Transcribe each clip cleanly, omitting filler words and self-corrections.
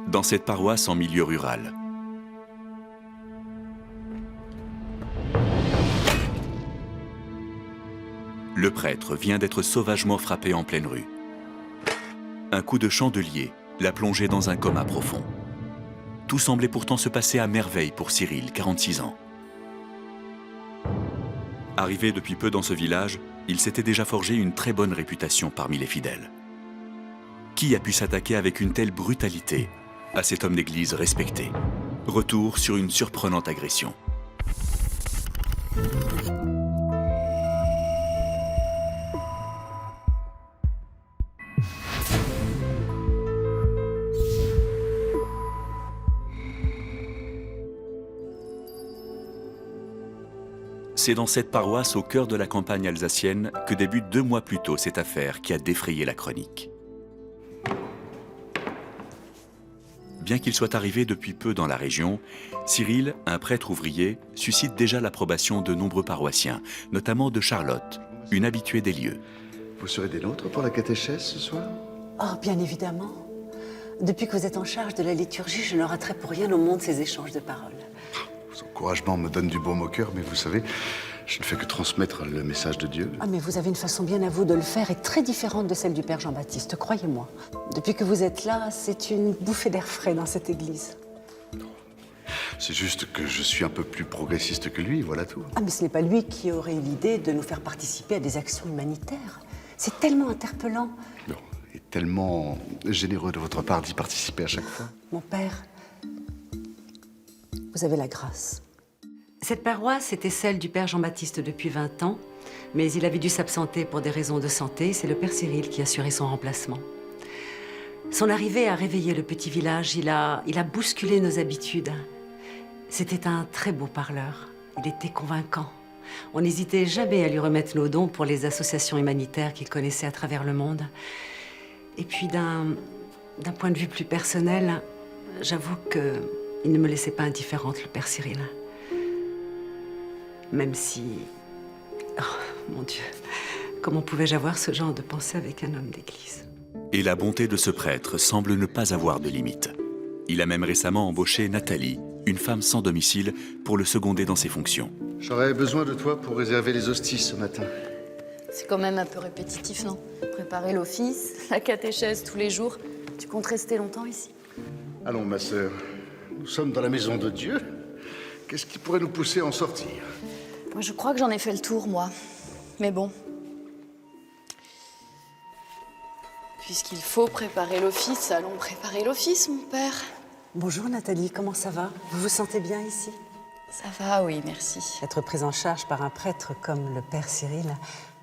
Dans cette paroisse en milieu rural, le prêtre vient d'être sauvagement frappé en pleine rue. Un coup de chandelier l'a plongé dans un coma profond. Tout semblait pourtant se passer à merveille pour Cyril, 46 ans. Arrivé depuis peu dans ce village, il s'était déjà forgé une très bonne réputation parmi les fidèles. Qui a pu s'attaquer avec une telle brutalité à cet homme d'église respecté? Retour sur une surprenante agression. C'est dans cette paroisse au cœur de la campagne alsacienne que débute 2 mois plus tôt cette affaire qui a défrayé la chronique. Bien qu'il soit arrivé depuis peu dans la région, Cyril, un prêtre ouvrier, suscite déjà l'approbation de nombreux paroissiens, notamment de Charlotte, une habituée des lieux. Vous serez des nôtres pour la catéchèse ce soir? Oh, bien évidemment. Depuis que vous êtes en charge de la liturgie, je ne raterai pour rien au monde ces échanges de paroles. Vos encouragements me donnent du baume au cœur, mais vous savez, je ne fais que transmettre le message de Dieu. Ah, mais vous avez une façon bien à vous de le faire et très différente de celle du Père Jean-Baptiste, croyez-moi. Depuis que vous êtes là, c'est une bouffée d'air frais dans cette église. C'est juste que je suis un peu plus progressiste que lui, voilà tout. Ah, mais ce n'est pas lui qui aurait eu l'idée de nous faire participer à des actions humanitaires. C'est tellement interpellant. Non, et tellement généreux de votre part d'y participer à chaque fois. Mon père, vous avez la grâce. Cette paroisse était celle du Père Jean-Baptiste depuis 20 ans, mais il avait dû s'absenter pour des raisons de santé. C'est le Père Cyril qui assurait son remplacement. Son arrivée a réveillé le petit village, il a bousculé nos habitudes. C'était un très beau parleur, il était convaincant. On n'hésitait jamais à lui remettre nos dons pour les associations humanitaires qu'il connaissait à travers le monde. Et puis d'un point de vue plus personnel, j'avoue qu'il ne me laissait pas indifférente, le Père Cyril. Même si... Oh, mon Dieu, comment pouvais-je avoir ce genre de pensée avec un homme d'église? Et la bonté de ce prêtre semble ne pas avoir de limite. Il a même récemment embauché Nathalie, une femme sans domicile, pour le seconder dans ses fonctions. J'aurais besoin de toi pour réserver les hosties ce matin. C'est quand même un peu répétitif, non? Préparer l'office, la catéchèse tous les jours. Tu comptes rester longtemps ici? Allons, ma sœur, nous sommes dans la maison de Dieu. Qu'est-ce qui pourrait nous pousser à en sortir? Moi, je crois que j'en ai fait le tour, moi. Mais bon. Puisqu'il faut préparer l'office, allons préparer l'office, mon père. Bonjour Nathalie, comment ça va? Vous vous sentez bien ici? Ça va, oui, merci. Être prise en charge par un prêtre comme le Père Cyril,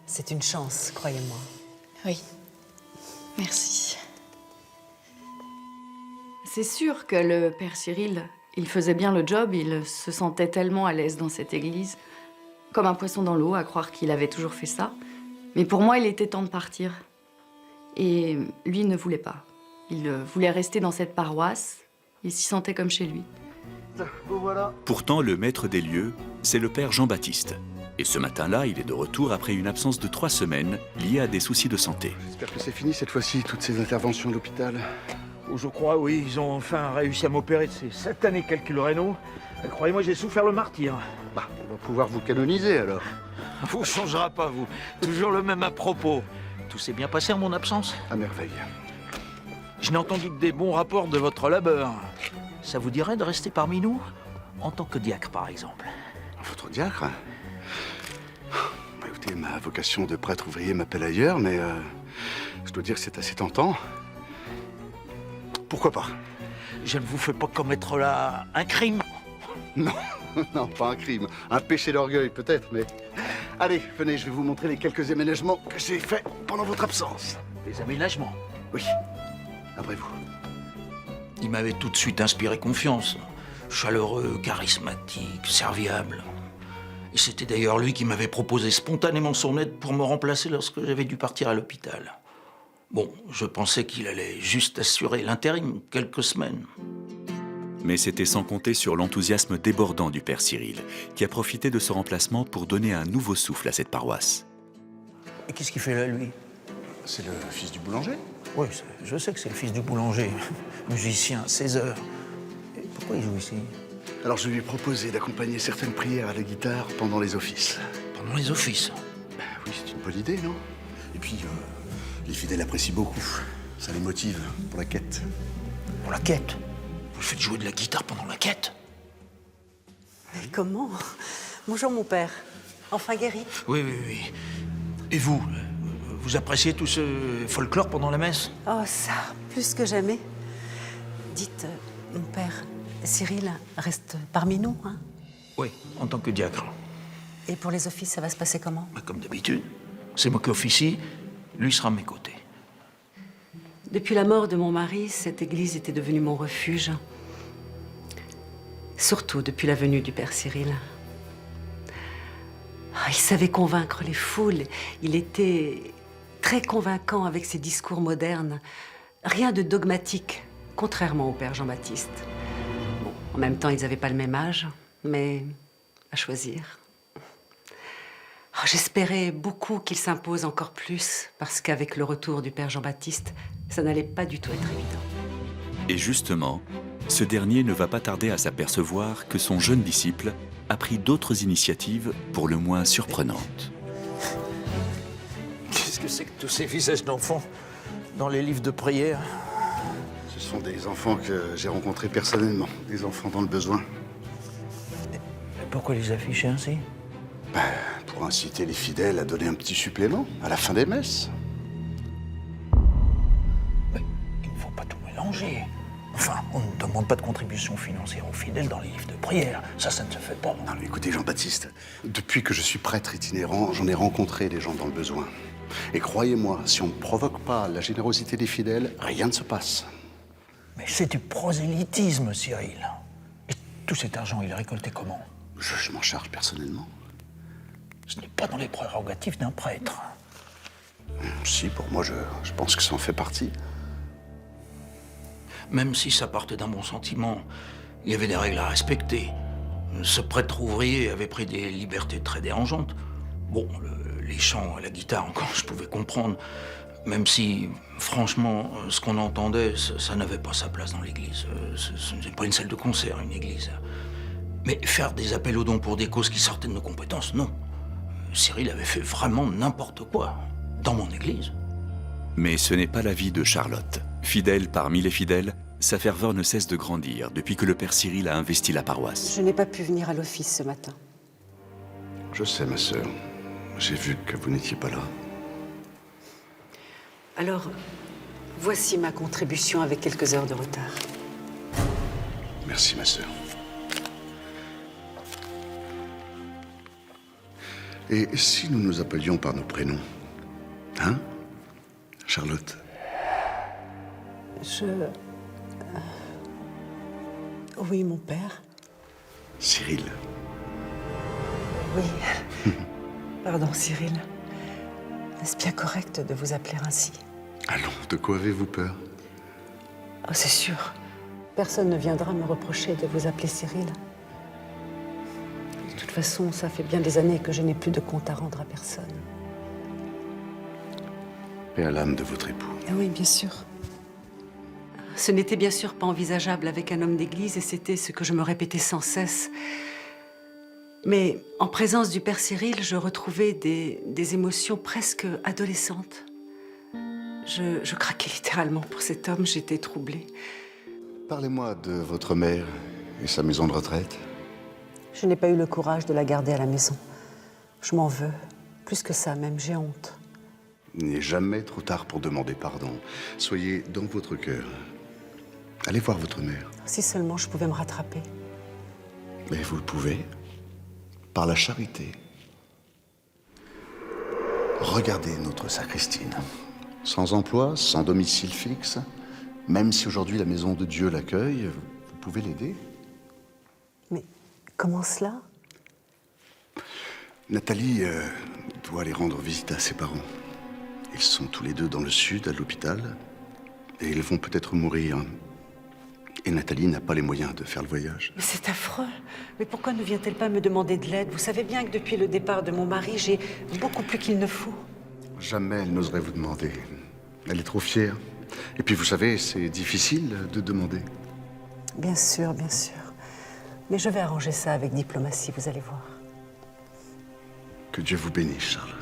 c'est une chance, croyez-moi. Oui, merci. C'est sûr que le Père Cyril, il faisait bien le job, il se sentait tellement à l'aise dans cette église. Comme un poisson dans l'eau, à croire qu'il avait toujours fait ça. Mais pour moi, il était temps de partir. Et lui ne voulait pas. Il voulait rester dans cette paroisse. Il s'y sentait comme chez lui. Pourtant, le maître des lieux, c'est le Père Jean-Baptiste. Et ce matin-là, il est de retour après une absence de 3 semaines liée à des soucis de santé. J'espère que c'est fini cette fois-ci, toutes ces interventions à l'hôpital. Oh, je crois, oui, ils ont enfin réussi à m'opérer de ces satanés calculs rénaux. Croyez-moi, j'ai souffert le martyr. Bah, on va pouvoir vous canoniser alors. Vous ne changerez pas, vous. Toujours le même à propos. Tout s'est bien passé en mon absence? À merveille. Je n'ai entendu que des bons rapports de votre labeur. Ça vous dirait de rester parmi nous? En tant que diacre, par exemple. Votre diacre? Bah, écoutez, ma vocation de prêtre ouvrier m'appelle ailleurs, mais je dois dire que c'est assez tentant. Pourquoi pas? Je ne vous fais pas commettre là un crime. Non, non, pas un crime. Un péché d'orgueil, peut-être, mais... Allez, venez, je vais vous montrer les quelques aménagements que j'ai faits pendant votre absence. Des aménagements? Oui, après vous. Il m'avait tout de suite inspiré confiance. Chaleureux, charismatique, serviable. Et c'était d'ailleurs lui qui m'avait proposé spontanément son aide pour me remplacer lorsque j'avais dû partir à l'hôpital. Bon, je pensais qu'il allait juste assurer l'intérim, quelques semaines. Mais c'était sans compter sur l'enthousiasme débordant du Père Cyril, qui a profité de ce remplacement pour donner un nouveau souffle à cette paroisse. Et qu'est-ce qu'il fait là, lui? C'est le fils du boulanger. Oui, je sais que c'est le fils du boulanger, musicien, 16 heures. Et pourquoi il joue ici? Alors je lui ai proposé d'accompagner certaines prières à la guitare pendant les offices. Pendant les offices. Oui, c'est une bonne idée, non? Et puis, les fidèles apprécient beaucoup. Ça les motive pour la quête. Pour la quête? Vous le faites jouer de la guitare pendant la quête? Mais comment? Bonjour, mon père. Enfin guéri? Oui, oui, oui. Et vous? Vous appréciez tout ce folklore pendant la messe? Oh, ça, plus que jamais. Dites, mon père, Cyril reste parmi nous, hein? Oui, en tant que diacre. Et pour les offices, ça va se passer comment? Bah, comme d'habitude. C'est moi qui officie, lui sera à mes côtés. Depuis la mort de mon mari, cette église était devenue mon refuge. Surtout depuis la venue du père Cyril. Ah, il savait convaincre les foules. Il était très convaincant avec ses discours modernes. Rien de dogmatique, contrairement au père Jean-Baptiste. Bon, en même temps, ils n'avaient pas le même âge, mais à choisir. Oh, j'espérais beaucoup qu'il s'impose encore plus, parce qu'avec le retour du père Jean-Baptiste, ça n'allait pas du tout être évident. Et justement, ce dernier ne va pas tarder à s'apercevoir que son jeune disciple a pris d'autres initiatives pour le moins surprenantes. Qu'est-ce que c'est que tous ces visages d'enfants dans les livres de prière? Ce sont des enfants que j'ai rencontrés personnellement. Des enfants dans le besoin. Pourquoi les afficher ainsi? Pour inciter les fidèles à donner un petit supplément à la fin des messes. Mais il ne faut pas tout mélanger. Enfin, on ne demande pas de contribution financière aux fidèles dans les livres de prière. Ça ne se fait pas. Non, mais écoutez, Jean-Baptiste, depuis que je suis prêtre itinérant, j'en ai rencontré des gens dans le besoin. Et croyez-moi, si on ne provoque pas la générosité des fidèles, rien ne se passe. Mais c'est du prosélytisme, Cyril. Et tout cet argent, il est récolté comment? Je m'en charge personnellement. Ce n'est pas dans les prérogatives d'un prêtre. Si, pour moi, je pense que ça en fait partie. Même si ça partait d'un bon sentiment, il y avait des règles à respecter. Ce prêtre ouvrier avait pris des libertés très dérangeantes. Bon, les chants à la guitare, encore, je pouvais comprendre. Même si, franchement, ce qu'on entendait, ça n'avait pas sa place dans l'église. Ce n'est pas une salle de concert, une église. Mais faire des appels aux dons pour des causes qui sortaient de nos compétences, non. Cyril avait fait vraiment n'importe quoi, dans mon église. Mais ce n'est pas l'avis de Charlotte. Fidèle parmi les fidèles, sa ferveur ne cesse de grandir depuis que le père Cyril a investi la paroisse. Je n'ai pas pu venir à l'office ce matin. Je sais, ma sœur. J'ai vu que vous n'étiez pas là. Alors, voici ma contribution avec quelques heures de retard. Merci, ma sœur. Et si nous nous appelions par nos prénoms? Hein, Charlotte? Oui, mon père. Cyril. Oui. Pardon, Cyril. Est-ce bien correct de vous appeler ainsi? Allons, de quoi avez-vous peur? Oh, c'est sûr. Personne ne viendra me reprocher de vous appeler Cyril. De toute façon, ça fait bien des années que je n'ai plus de compte à rendre à personne. Et à l'âme de votre époux. Ah oui, bien sûr. Ce n'était bien sûr pas envisageable avec un homme d'église et c'était ce que je me répétais sans cesse. Mais en présence du père Cyril, je retrouvais des émotions presque adolescentes. Je craquais littéralement pour cet homme, j'étais troublée. Parlez-moi de votre mère et sa maison de retraite. Je n'ai pas eu le courage de la garder à la maison. Je m'en veux. Plus que ça même, j'ai honte. Il n'est jamais trop tard pour demander pardon. Soyez dans votre cœur. Allez voir votre mère. Si seulement je pouvais me rattraper. Mais vous le pouvez. Par la charité. Regardez notre sacristine. Sans emploi, sans domicile fixe. Même si aujourd'hui la maison de Dieu l'accueille, vous pouvez l'aider. Mais comment cela? Nathalie doit aller rendre visite à ses parents. Ils sont tous les deux dans le sud, à l'hôpital. Et ils vont peut-être mourir. Et Nathalie n'a pas les moyens de faire le voyage. Mais c'est affreux. Mais pourquoi ne vient-elle pas me demander de l'aide? Vous savez bien que depuis le départ de mon mari, j'ai beaucoup plus qu'il ne faut. Jamais elle n'oserait vous demander. Elle est trop fière. Et puis, vous savez, c'est difficile de demander. Bien sûr, bien sûr. Mais je vais arranger ça avec diplomatie, vous allez voir. Que Dieu vous bénisse, Charlotte.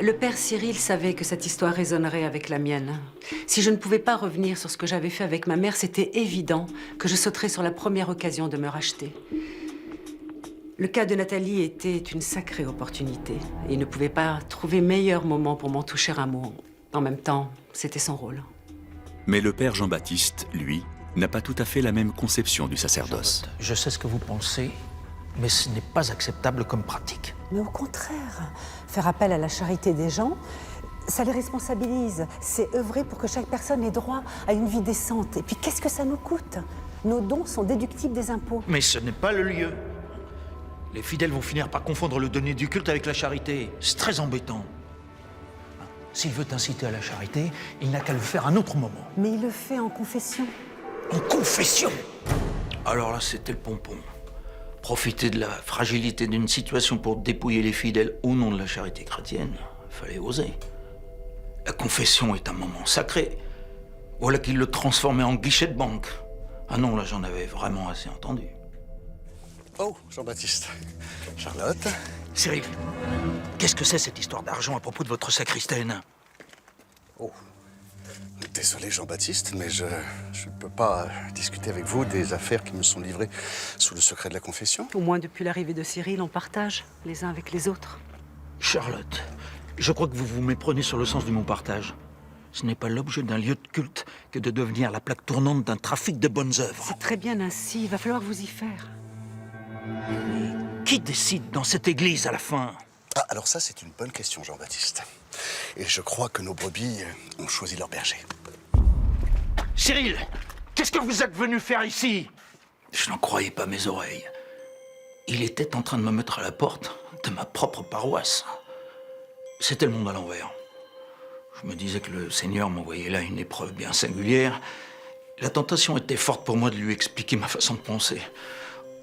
Le père Cyril savait que cette histoire résonnerait avec la mienne. Si je ne pouvais pas revenir sur ce que j'avais fait avec ma mère, c'était évident que je sauterais sur la première occasion de me racheter. Le cas de Nathalie était une sacrée opportunité. Et il ne pouvait pas trouver meilleur moment pour m'en toucher un mot. En même temps, c'était son rôle. Mais le père Jean-Baptiste, lui, n'a pas tout à fait la même conception du sacerdoce. Je sais ce que vous pensez, mais ce n'est pas acceptable comme pratique. Mais au contraire, faire appel à la charité des gens, ça les responsabilise. C'est œuvrer pour que chaque personne ait droit à une vie décente. Et puis qu'est-ce que ça nous coûte? Nos dons sont déductibles des impôts. Mais ce n'est pas le lieu. Les fidèles vont finir par confondre le donner du culte avec la charité. C'est très embêtant. S'il veut inciter à la charité, il n'a qu'à le faire à un autre moment. Mais il le fait en confession. En confession! Alors là, c'était le pompon. Profiter de la fragilité d'une situation pour dépouiller les fidèles au nom de la charité chrétienne, il fallait oser. La confession est un moment sacré. Voilà qu'il le transformait en guichet de banque. Ah non, là, j'en avais vraiment assez entendu. Oh, Jean-Baptiste. Charlotte. Cyril, qu'est-ce que c'est cette histoire d'argent à propos de votre sacristaine? Oh. Désolé, Jean-Baptiste, mais je ne peux pas discuter avec vous des affaires qui me sont livrées sous le secret de la confession. Au moins depuis l'arrivée de Cyril, on partage les uns avec les autres. Charlotte, je crois que vous vous méprenez sur le sens du mot partage. Ce n'est pas l'objet d'un lieu de culte que de devenir la plaque tournante d'un trafic de bonnes œuvres. C'est très bien ainsi, il va falloir vous y faire. Mais qui décide dans cette église à la fin? Ah, alors ça, c'est une bonne question, Jean-Baptiste. Et je crois que nos brebis ont choisi leur berger. Cyril, qu'est-ce que vous êtes venu faire ici? Je n'en croyais pas mes oreilles. Il était en train de me mettre à la porte de ma propre paroisse. C'était le monde à l'envers. Je me disais que le Seigneur m'envoyait là une épreuve bien singulière. La tentation était forte pour moi de lui expliquer ma façon de penser,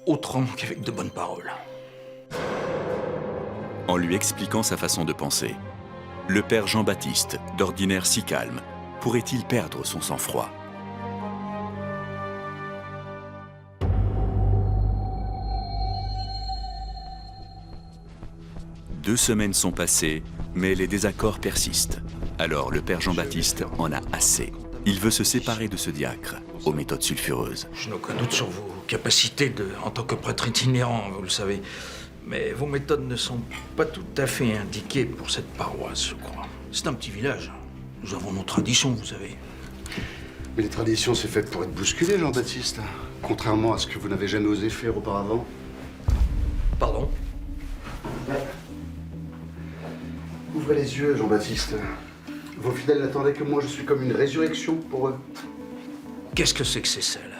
autrement qu'avec de bonnes paroles. En lui expliquant sa façon de penser, le père Jean-Baptiste, d'ordinaire si calme, pourrait-il perdre son sang-froid? Deux semaines sont passées, mais les désaccords persistent. Alors le père Jean-Baptiste en a assez. Il veut se séparer de ce diacre, aux méthodes sulfureuses. Je n'ai aucun doute sur vos capacités en tant que prêtre itinérant, vous le savez. Mais vos méthodes ne sont pas tout à fait indiquées pour cette paroisse, je crois. C'est un petit village. Nous avons nos traditions, vous savez. Mais les traditions, c'est fait pour être bousculées, Jean-Baptiste. Contrairement à ce que vous n'avez jamais osé faire auparavant. Pardon? Ouvrez les yeux, Jean-Baptiste. Vos fidèles n'attendaient que moi, je suis comme une résurrection pour eux. Qu'est-ce que c'est que ces salades?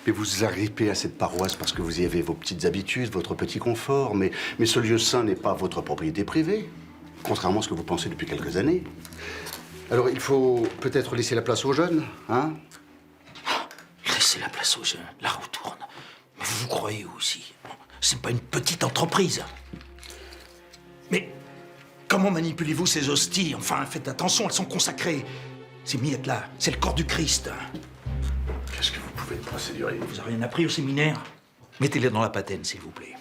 Mais vous agrippez à cette paroisse parce que vous y avez vos petites habitudes, votre petit confort. Mais ce lieu saint n'est pas votre propriété privée, contrairement à ce que vous pensez depuis quelques années. Alors il faut peut-être laisser la place aux jeunes, hein? Laissez la place aux jeunes, la roue tourne. Mais vous vous croyez aussi? C'est pas une petite entreprise. Mais comment manipulez-vous ces hosties? Enfin, faites attention, elles sont consacrées. Ces miettes-là, c'est le corps du Christ. Qu'est-ce que vous pouvez procédurer? Vous n'avez rien appris au séminaire? Mettez-les dans la patène, s'il vous plaît.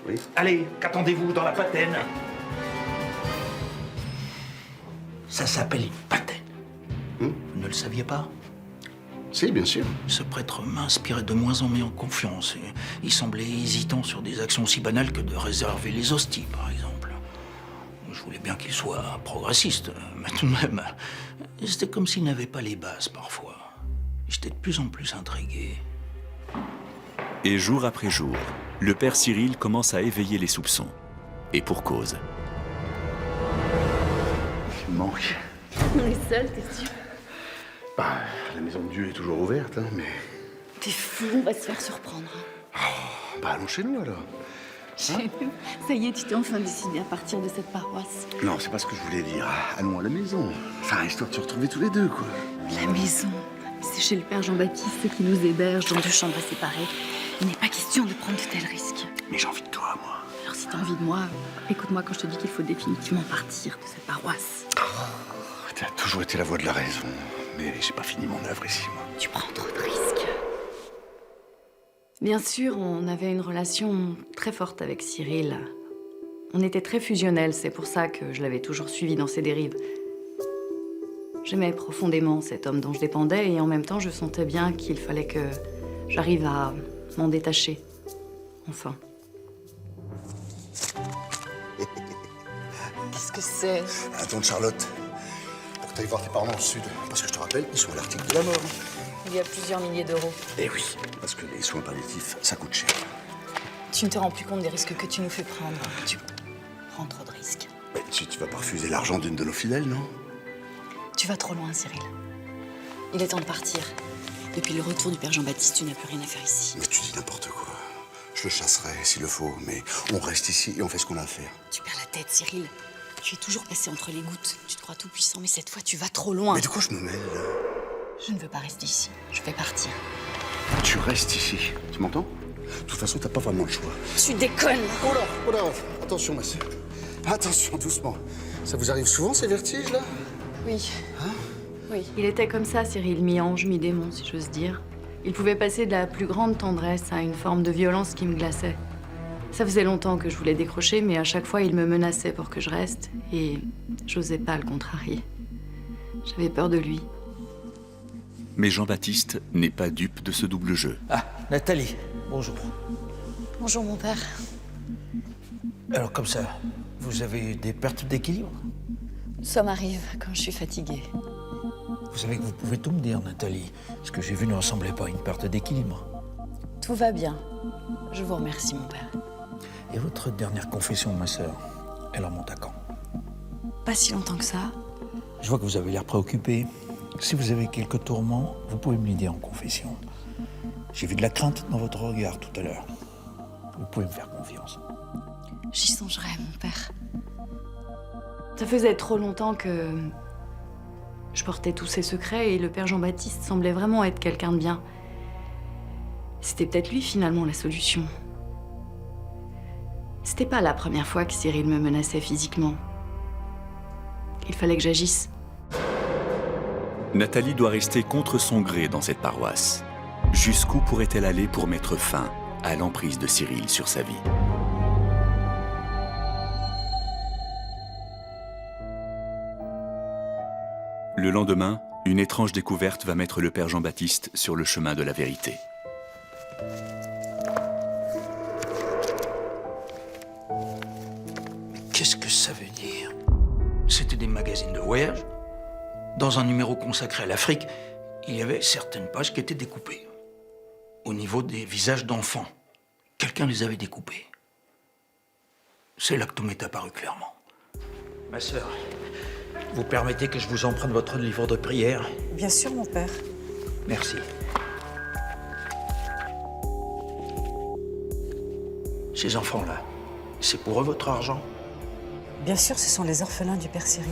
Oui. Allez, qu'attendez-vous dans la patène? Ça s'appelle une patène. Vous ne le saviez pas? Si, bien sûr. Ce prêtre m'inspirait de moins en moins confiance. Il semblait hésitant sur des actions aussi banales que de réserver les hosties, par exemple. Je voulais bien qu'il soit progressiste, mais tout de même, c'était comme s'il n'avait pas les bases, parfois. J'étais de plus en plus intrigué. Et jour après jour, le père Cyril commence à éveiller les soupçons. Et pour cause. Il me manque. On est seuls, t'es sûr? Bah, la maison de Dieu est toujours ouverte, hein, mais... T'es fou, on va se faire surprendre. Bah, allons chez nous, alors. Ça y est, tu t'es enfin décidé à partir de cette paroisse. Non, c'est pas ce que je voulais dire. Allons à la maison. Enfin, histoire de se retrouver tous les deux, quoi. La maison. C'est chez le père Jean-Baptiste qui nous héberge dans deux chambres séparées. Il n'est pas question de prendre de tels risques. Mais j'ai envie de toi, moi. Alors si t'as envie de moi, écoute-moi quand je te dis qu'il faut définitivement partir de cette paroisse. T'as toujours été la voix de la raison, mais j'ai pas fini mon œuvre ici, moi. Tu prends trop de risques. Bien sûr, on avait une relation très forte avec Cyril. On était très fusionnels, c'est pour ça que je l'avais toujours suivi dans ses dérives. J'aimais profondément cet homme dont je dépendais et en même temps, je sentais bien qu'il fallait que j'arrive à m'en détacher. Enfin. Qu'est-ce que c'est? Attends, Charlotte, pour que t'ailles voir tes parents dans le sud. Parce que je te rappelle, ils sont à l'article de la mort. Il y a plusieurs milliers d'euros. Eh oui, parce que les soins palliatifs, ça coûte cher. Tu ne te rends plus compte des risques que tu nous fais prendre. Tu prends trop de risques. Mais tu vas pas refuser l'argent d'une de nos fidèles, non? Tu vas trop loin, Cyril. Il est temps de partir. Depuis le retour du père Jean-Baptiste, tu n'as plus rien à faire ici. Mais tu dis n'importe quoi. Je le chasserai s'il le faut, mais on reste ici et on fait ce qu'on a à faire. Tu perds la tête, Cyril. Tu es toujours passé entre les gouttes. Tu te crois tout puissant, mais cette fois, tu vas trop loin. Mais de quoi je me mêle, là? Je ne veux pas rester ici. Je vais partir. Tu restes ici, tu m'entends? De toute façon, t'as pas vraiment le choix. Tu déconnes. Oh là, attention, ma sœur. Attention, doucement. Ça vous arrive souvent, ces vertiges, là? Oui. Oui. Il était comme ça, Cyril, mi-ange, mi-démon, si j'ose dire. Il pouvait passer de la plus grande tendresse à une forme de violence qui me glaçait. Ça faisait longtemps que je voulais décrocher, mais à chaque fois, il me menaçait pour que je reste, et j'osais pas le contrarier. J'avais peur de lui. Mais Jean-Baptiste n'est pas dupe de ce double jeu. Ah, Nathalie, bonjour. Bonjour, mon père. Alors comme ça, vous avez eu des pertes d'équilibre? Ça m'arrive quand je suis fatiguée. Vous savez que vous pouvez tout me dire, Nathalie. Ce que j'ai vu ne ressemblait pas à une perte d'équilibre. Tout va bien. Je vous remercie, mon père. Et votre dernière confession, ma sœur, elle remonte à quand? Pas si longtemps que ça. Je vois que vous avez l'air préoccupé. Si vous avez quelques tourments, vous pouvez me l'aider en confession. J'ai vu de la crainte dans votre regard tout à l'heure. Vous pouvez me faire confiance. J'y songerai, mon père. Ça faisait trop longtemps que je portais tous ces secrets et le père Jean-Baptiste semblait vraiment être quelqu'un de bien. C'était peut-être lui, finalement, la solution. C'était pas la première fois que Cyril me menaçait physiquement. Il fallait que j'agisse. Nathalie doit rester contre son gré dans cette paroisse. Jusqu'où pourrait-elle aller pour mettre fin à l'emprise de Cyril sur sa vie? Le lendemain, une étrange découverte va mettre le père Jean-Baptiste sur le chemin de la vérité. Qu'est-ce que ça veut dire? C'était des magazines de voyage. Dans un numéro consacré à l'Afrique, il y avait certaines pages qui étaient découpées. Au niveau des visages d'enfants, quelqu'un les avait découpés. C'est là que tout m'est apparu clairement. Ma sœur, vous permettez que je vous emprunte votre livre de prière? Bien sûr, mon père. Merci. Ces enfants-là, c'est pour eux votre argent? Bien sûr, ce sont les orphelins du père Cyril.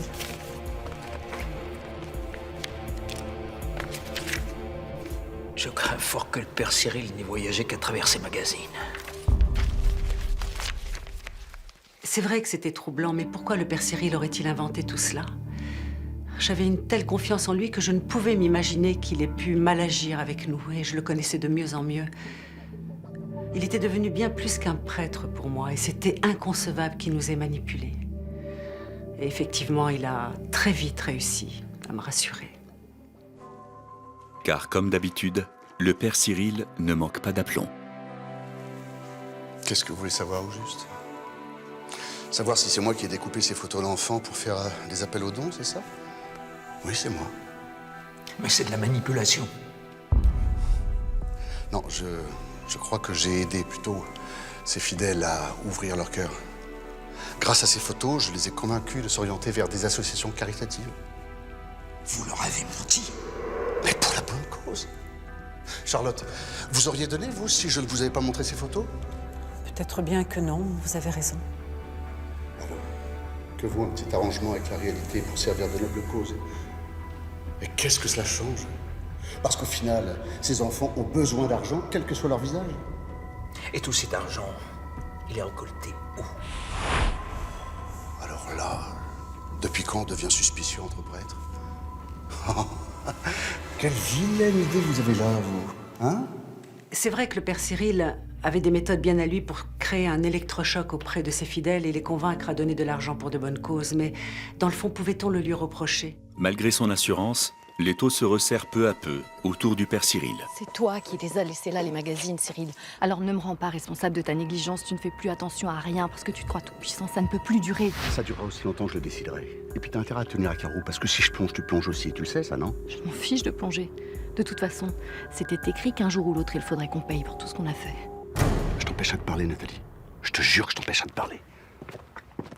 Je crains fort que le père Cyril n'ait voyagé qu'à travers ces magazines. C'est vrai que c'était troublant, mais pourquoi le père Cyril aurait-il inventé tout cela? J'avais une telle confiance en lui que je ne pouvais m'imaginer qu'il ait pu mal agir avec nous, et je le connaissais de mieux en mieux. Il était devenu bien plus qu'un prêtre pour moi, et c'était inconcevable qu'il nous ait manipulés. Et effectivement, il a très vite réussi à me rassurer. Car comme d'habitude, le père Cyril ne manque pas d'aplomb. Qu'est-ce que vous voulez savoir au juste? Savoir si c'est moi qui ai découpé ces photos d'enfants pour faire des appels aux dons, c'est ça? Oui, c'est moi. Mais c'est de la manipulation. Non, je crois que j'ai aidé plutôt ces fidèles à ouvrir leur cœur. Grâce à ces photos, je les ai convaincus de s'orienter vers des associations caritatives. Vous leur avez menti. Mais pour la bonne cause. Charlotte, vous auriez donné, vous, si je ne vous avais pas montré ces photos? Peut-être bien que non, vous avez raison. Alors, que vaut un petit arrangement avec la réalité pour servir de noble cause? Et qu'est-ce que cela change? Parce qu'au final, ces enfants ont besoin d'argent, quel que soit leur visage. Et tout cet argent, Il est recolté où? Alors là, depuis quand on devient suspicieux entre prêtres? Quelle vilaine idée vous avez là, vous, hein? C'est vrai que le père Cyril avait des méthodes bien à lui pour créer un électrochoc auprès de ses fidèles et les convaincre à donner de l'argent pour de bonnes causes. Mais dans le fond, pouvait-on le lui reprocher? Malgré son assurance, l'étau se resserre peu à peu autour du père Cyril. C'est toi qui les as laissés là, les magazines, Cyril. Alors ne me rends pas responsable de ta négligence. Tu ne fais plus attention à rien parce que tu te crois tout puissant. Ça ne peut plus durer. Ça durera aussi longtemps, je le déciderai. Et puis t'as intérêt à tenir à carreau, parce que si je plonge, tu plonges aussi. Tu le sais, ça, non? Je m'en fiche de plonger. De toute façon, c'était écrit qu'un jour ou l'autre, il faudrait qu'on paye pour tout ce qu'on a fait. Je t'empêche de parler, Nathalie. Je te jure que je t'empêche de parler.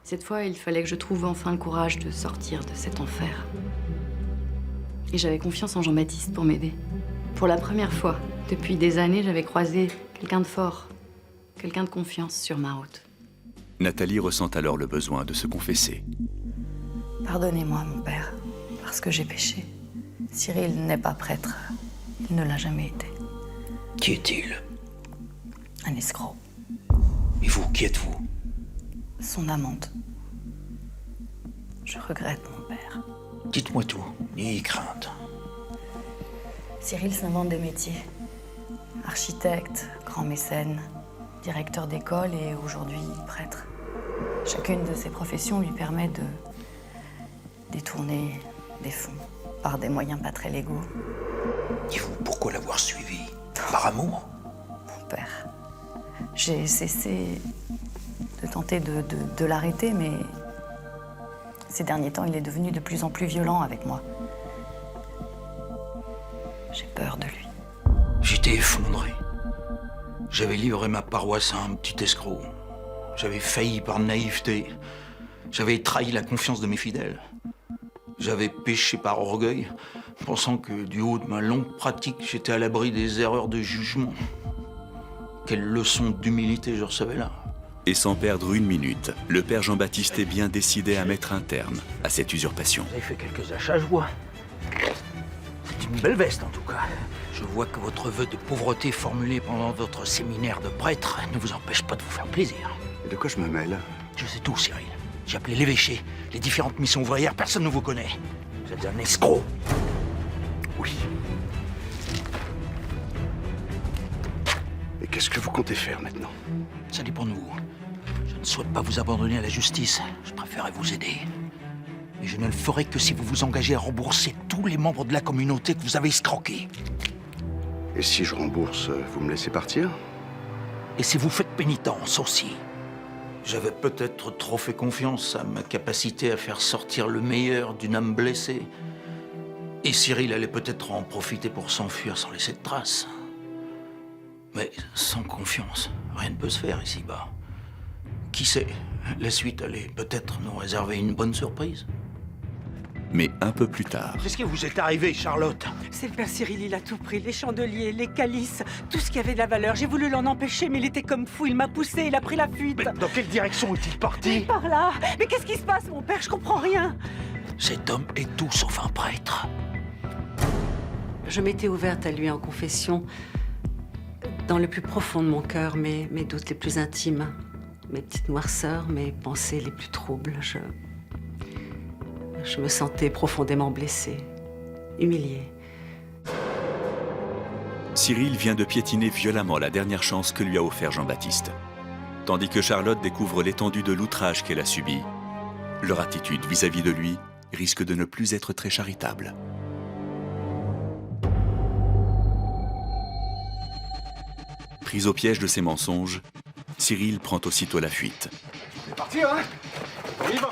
Cette fois, il fallait que je trouve enfin le courage de sortir de cet enfer. Et j'avais confiance en Jean-Baptiste pour m'aider. Pour la première fois, depuis des années, j'avais croisé quelqu'un de fort, quelqu'un de confiance sur ma route. Nathalie ressent alors le besoin de se confesser. Pardonnez-moi, mon père, parce que j'ai péché. Cyril n'est pas prêtre. Il ne l'a jamais été. Qui est-il? Un escroc. Et vous, qui êtes-vous? Son amante. Je regrette, mon père. Dites-moi tout, n'ayez crainte. Cyril s'invente des métiers. Architecte, grand mécène, directeur d'école et aujourd'hui prêtre. Chacune de ces professions lui permet de détourner des fonds par des moyens pas très légaux. Et vous, pourquoi l'avoir suivi? Par amour? Mon père, j'ai cessé de tenter de l'arrêter, mais ces derniers temps, il est devenu de plus en plus violent avec moi. J'ai peur de lui. J'étais effondré. J'avais livré ma paroisse à un petit escroc. J'avais failli par naïveté. J'avais trahi la confiance de mes fidèles. J'avais péché par orgueil, pensant que du haut de ma longue pratique, j'étais à l'abri des erreurs de jugement. Quelle leçon d'humilité je recevais là. Et sans perdre une minute, le père Jean-Baptiste est bien décidé à mettre un terme à cette usurpation. Vous avez fait quelques achats, je vois. C'est une belle veste, en tout cas. Je vois que votre vœu de pauvreté formulé pendant votre séminaire de prêtre ne vous empêche pas de vous faire plaisir. Et de quoi je me mêle? Je sais tout, Cyril. J'ai appelé l'évêché, les différentes missions ouvrières, personne ne vous connaît. Vous êtes un escroc. Oui. Et qu'est-ce que vous comptez faire maintenant? Ça dépend de vous. Je ne souhaite pas vous abandonner à la justice. Je préférerais vous aider. Mais je ne le ferai que si vous vous engagez à rembourser tous les membres de la communauté que vous avez escroqués. Et si je rembourse, vous me laissez partir? Et si vous faites pénitence aussi. J'avais peut-être trop fait confiance à ma capacité à faire sortir le meilleur d'une âme blessée. Et Cyril allait peut-être en profiter pour s'enfuir sans laisser de traces. Mais sans confiance, rien ne peut se faire ici-bas. Qui sait, la suite allait peut-être nous réserver une bonne surprise. Mais un peu plus tard, Qu'est-ce qui vous est arrivé, Charlotte? C'est le père Cyril, il a tout pris. Les chandeliers, les calices, tout ce qui avait de la valeur. J'ai voulu l'en empêcher, mais il était comme fou. Il m'a poussé, il a pris la fuite. Mais dans quelle direction est-il parti? Par là. Mais qu'est-ce qui se passe, mon père? Je comprends rien. Cet homme est tout sauf un prêtre. Je m'étais ouverte à lui en confession, dans le plus profond de mon cœur, mes doutes les plus intimes, mes petites noirceurs, mes pensées les plus troubles. Je me sentais profondément blessée, humiliée. Cyril vient de piétiner violemment la dernière chance que lui a offert Jean-Baptiste. Tandis que Charlotte découvre l'étendue de l'outrage qu'elle a subi, leur attitude vis-à-vis de lui risque de ne plus être très charitable. Pris au piège de ses mensonges, Cyril prend aussitôt la fuite. C'est parti, hein? On y va!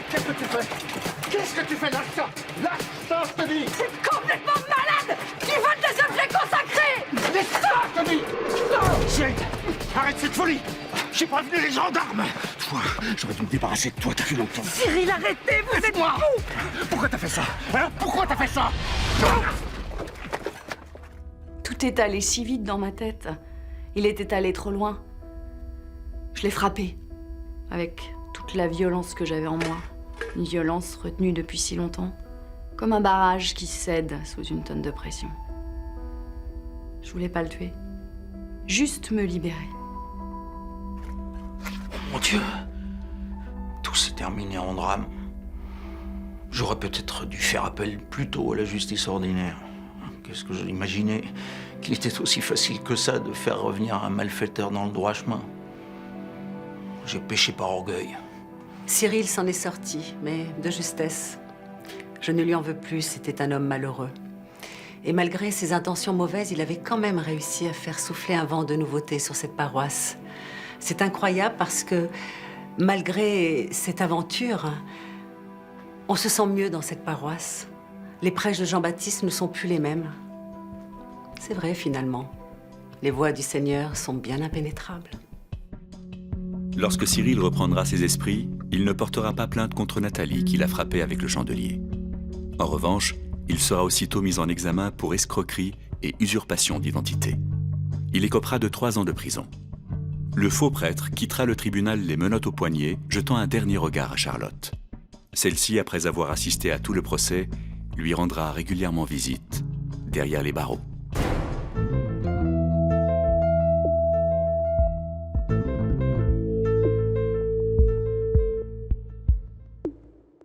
Qu'est-ce que tu fais? Qu'est-ce que tu fais? Lâche ça! Lâche ça, je te dis! C'est complètement malade. Tu voles des objets consacrés. Laisse ça, je te dis! Cyril, arrête cette folie! J'ai prévenu les gendarmes! J'aurais dû me débarrasser de toi depuis longtemps. Cyril, arrêtez, vous êtes fou. Pourquoi t'as fait ça? Hein? Pourquoi t'as fait ça? Tout est allé si vite dans ma tête. Il était allé trop loin. Je l'ai frappé, avec toute la violence que j'avais en moi. Une violence retenue depuis si longtemps, comme un barrage qui cède sous une tonne de pression. Je voulais pas le tuer, juste me libérer. Mon Dieu, tout s'est terminé en drame. J'aurais peut-être dû faire appel plus tôt à la justice ordinaire. Qu'est-ce que j'imaginais qu'il était aussi facile que ça de faire revenir un malfaiteur dans le droit chemin. J'ai péché par orgueil. Cyril s'en est sorti, mais de justesse. Je ne lui en veux plus, c'était un homme malheureux. Et malgré ses intentions mauvaises, il avait quand même réussi à faire souffler un vent de nouveauté sur cette paroisse. C'est incroyable parce que, malgré cette aventure, on se sent mieux dans cette paroisse. Les prêches de Jean-Baptiste ne sont plus les mêmes. C'est vrai, finalement. Les voies du Seigneur sont bien impénétrables. Lorsque Cyril reprendra ses esprits, il ne portera pas plainte contre Nathalie qui l'a frappé avec le chandelier. En revanche, il sera aussitôt mis en examen pour escroquerie et usurpation d'identité. Il écopera de 3 ans de prison. Le faux prêtre quittera le tribunal les menottes aux poignets, jetant un dernier regard à Charlotte. Celle-ci, après avoir assisté à tout le procès, lui rendra régulièrement visite derrière les barreaux.